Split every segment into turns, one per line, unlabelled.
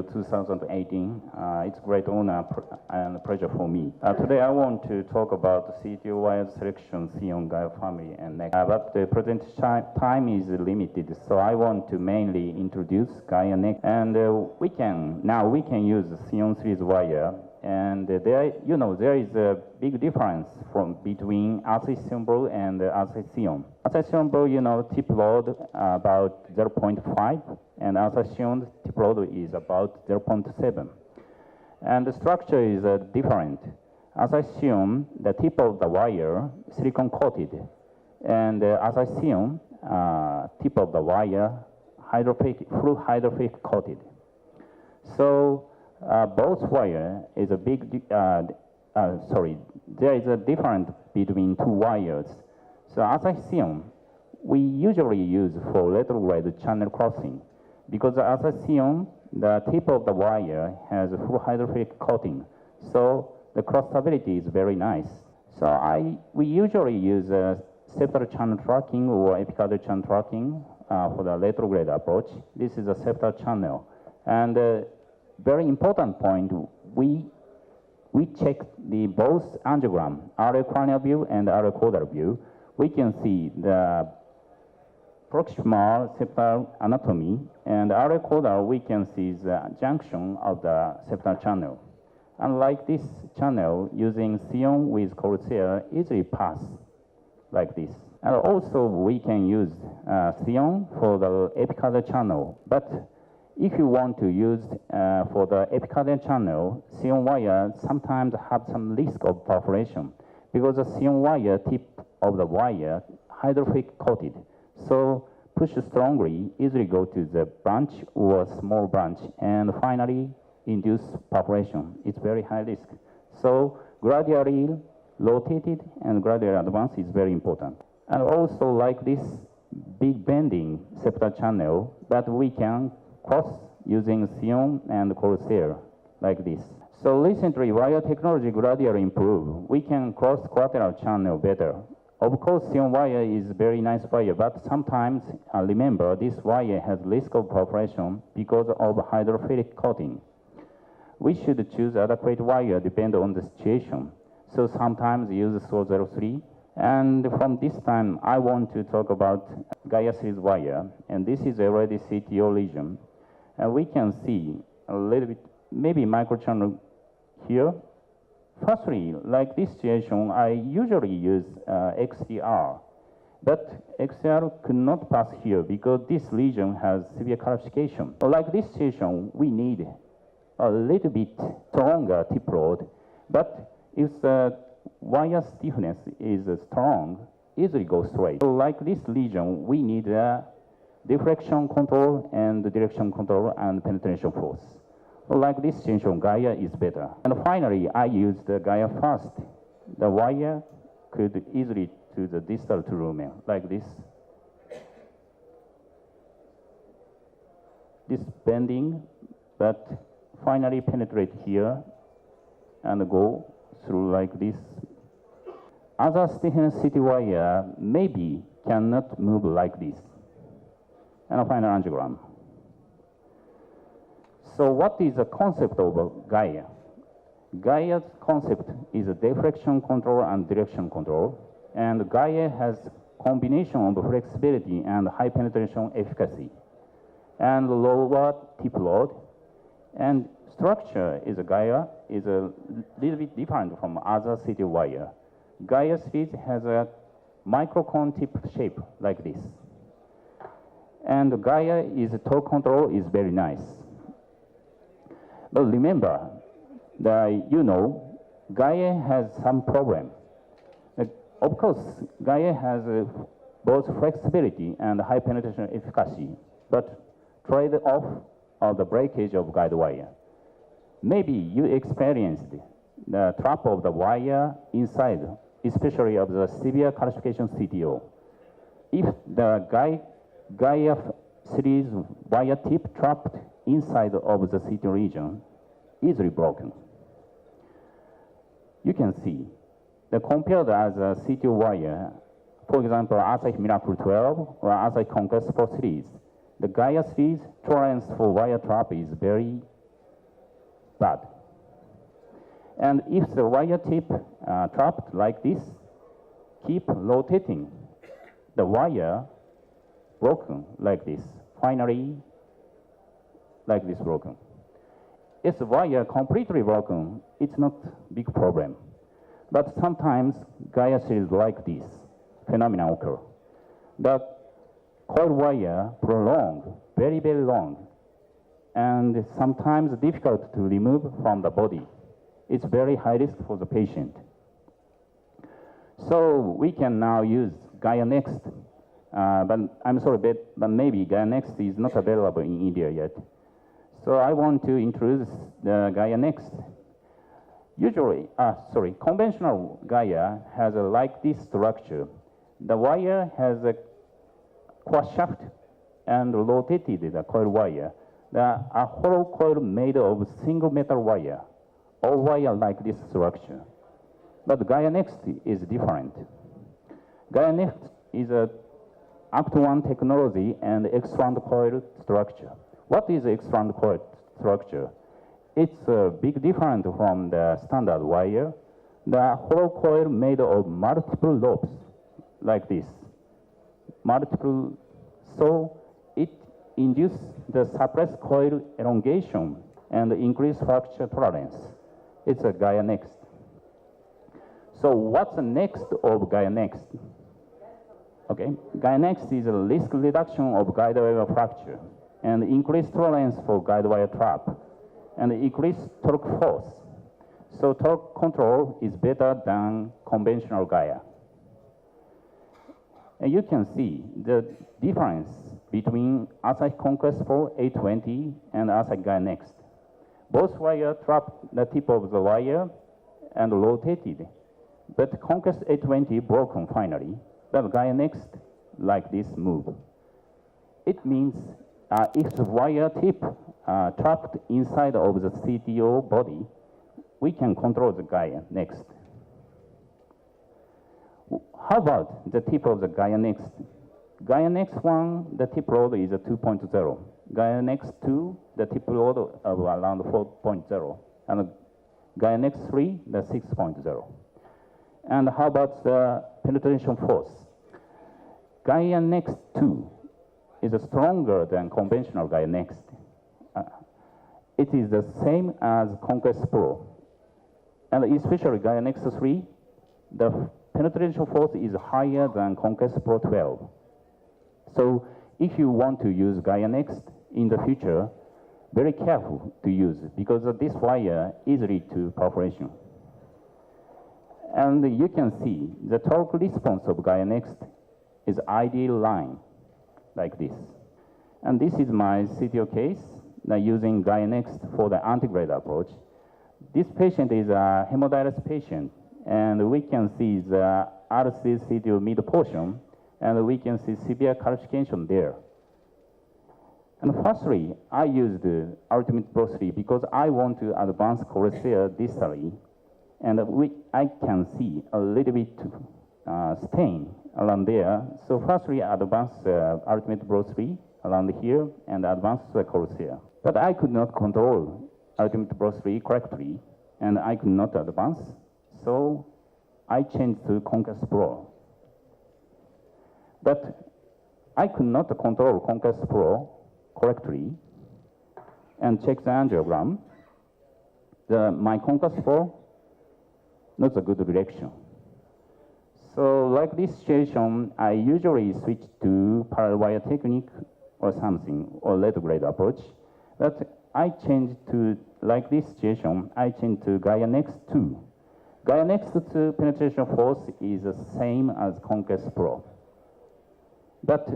2018. It's a great honor and pleasure for me. Today I want to talk about the CTO Wires selection sion Gaia family and next. But the present time is limited, so I want to mainly introduce Gaia next. And we can use the sion series wire. And there is a big difference between RC symbol and RC sion. RC symbol, tip load about 0.5, and RC sion tip load is about 0.7. And the structure is different. RC sion, the tip of the wire, silicon coated, and RC sion, tip of the wire, full hydrophilic coated. So both wire is a big, there is a difference between two wires. So as I assume, we usually use for retrograde channel crossing because as I assume, the tip of the wire has a full hydrophilic coating. So the cross stability is very nice. So we usually use septal channel tracking or epicardial channel tracking for the retrograde approach. This is a septal channel. And very important point, we check the both angiogram, RA cranial view and RA caudal view. We can see the proximal septal anatomy, and RA caudal we can see the junction of the septal channel. Unlike this channel, using sion with Corsair easily pass like this. And also we can use sion for the epicardial channel, but if you want to use for the epicardial channel, sion wire sometimes have some risk of perforation because the sion wire tip of the wire hydrophilic coated. So push strongly, easily go to the branch or small branch, and finally induce perforation. It's very high risk. So gradually rotated and gradually advance is very important. And also like this big bending septal channel, but we can cross using sion and Corsair like this. So recently, wire technology gradually improved. We can cross collateral channel better. Of course, sion wire is very nice wire, but sometimes, remember, this wire has risk of perforation because of hydrophilic coating. We should choose adequate wire depending on the situation. So sometimes use SO03. And from this time, I want to talk about Gaia series wire. And this is already CTO region. And we can see a little bit, maybe microchannel here. Firstly, like this situation, I usually use XCR. But XCR could not pass here because this region has severe calcification. Like this situation, we need a little bit stronger tip load. But if the wire stiffness is strong, easily go straight. So like this region, we need deflection control and direction control and penetration force. So like this situation, Gaia is better. And finally, I use the Gaia first. The wire could easily to the distal to lumen, like this. This bending, but finally penetrate here and go through like this. Other stiffness city wire maybe cannot move like this. And a final angiogram. So what is the concept of Gaia? Gaia's concept is a deflection control and direction control. And Gaia has combination of flexibility and high penetration efficacy. And lower tip load. And structure is Gaia is a little bit different from other city wire. Gaia series has a microcone tip shape like this. And Gaia is torque control is very nice. But remember that Gaia has some problem. Of course, Gaia has both flexibility and high penetration efficacy, but trade-off of the breakage of guide wire. Maybe you experienced the trap of the wire inside, especially of the severe calcification CTO. If the Gaia series wire tip trapped inside of the CTO region, easily broken. You can see the compared as a CTO wire, for example, Asahi Miracle 12 or Asahi Conquest 4 series, the Gaia series tolerance for wire trap is very bad. And if the wire tip trapped like this, keep rotating, the wire broken like this, finally like this broken. If the wire completely broken, it's not big problem. But sometimes Gaia series like this phenomenon occur. The coil wire prolonged, very, very long, and sometimes difficult to remove from the body. It's very high risk for the patient. So we can now use Gaia Next, but I'm sorry, but maybe Gaia Next is not available in India yet. So I want to introduce the Gaia Next. Usually, conventional Gaia has like this structure. The wire has a cross shaft and rotated the coil wire. A hollow coil made of single metal wire, all wire like this structure. But Gaia Next is different. Gaia Next is a Act-1 technology and X-round coil structure. What is X-round coil structure? It's a big difference from the standard wire. The hollow coil made of multiple lobes, like this. Multiple, so it induces the suppressed coil elongation and increased fracture tolerance. It's a Gaia Next. So what's the next of Gaia Next? Okay, Gaia Next is a risk reduction of guide wire fracture and increased tolerance for guide wire trap and increased torque force. So torque control is better than conventional Gaia. And you can see the difference between Asahi Conquest Pro 820 and Asahi Gaia Next. Both wire trap the tip of the wire and rotated, but Conquest 820 broken finally, but Gaia Next like this move. It means if the wire tip trapped inside of the CTO body, we can control the Gaia Next. How about the tip of the Gaia Next? Gaia Next 1, the tip load is a 2.0. Gaia Next 2, the tip load of around 4.0. And Gaia Next 3, the 6.0. And how about the penetration force? Gaia Next 2 is stronger than conventional Gaia Next. It is the same as Conquest Pro. And especially Gaia Next 3, the penetration force is higher than Conquest Pro 12. So if you want to use Gaia Next in the future, very careful to use because this wire easily to perforation. And you can see the torque response of Gaia Next is ideal line like this. And this is my CTO case using Gaia Next for the antegrade approach. This patient is a hemodialysis patient, and we can see the RC CTO mid portion, and we can see severe calcification there. And firstly, I used Ultimate Pro 3 because I want to advance cholesterol distally, and I can see a little bit stain around there. So firstly, I advanced Ultimate Pro 3 around here and advanced the cholesterol. But I could not control Ultimate Pro 3 correctly, and I could not advance. So I changed to Conquest Pro. But I could not control Conquest Pro correctly and check the angiogram. My Conquest Pro, not a good direction. So like this situation, I usually switch to parallel wire technique or something, or retrograde approach. But I changed to, like this situation, I changed to Gaia Next 2. Gaia Next 2 penetration force is the same as Conquest Pro. But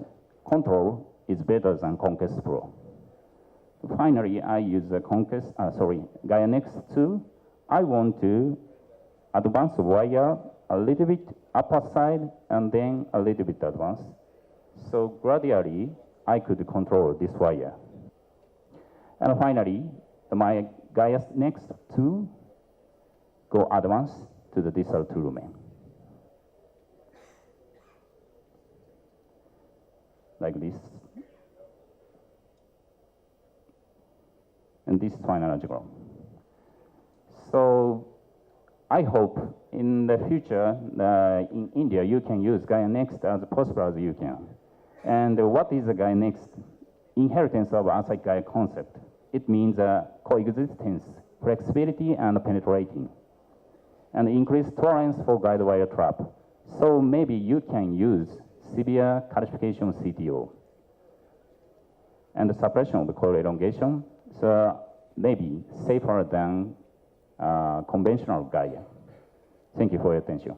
control is better than Conquest Pro. Finally, I use the Gaia Next 2. I want to advance the wire a little bit upper side and then a little bit advance. So gradually, I could control this wire. And finally, my Gaia Next 2 go advance to the distal 2 lumen. Like this. And this is final angiogram. So I hope in the future, in India, you can use Gaia Next as possible as you can. And what is the Gaia Next? Inheritance of outside Gaia concept. It means coexistence, flexibility, and penetrating, and increased tolerance for guide wire trap. So maybe you can use severe calcification CTO and suppression of coil elongation. So maybe safer than conventional Gaia. Thank you for your attention.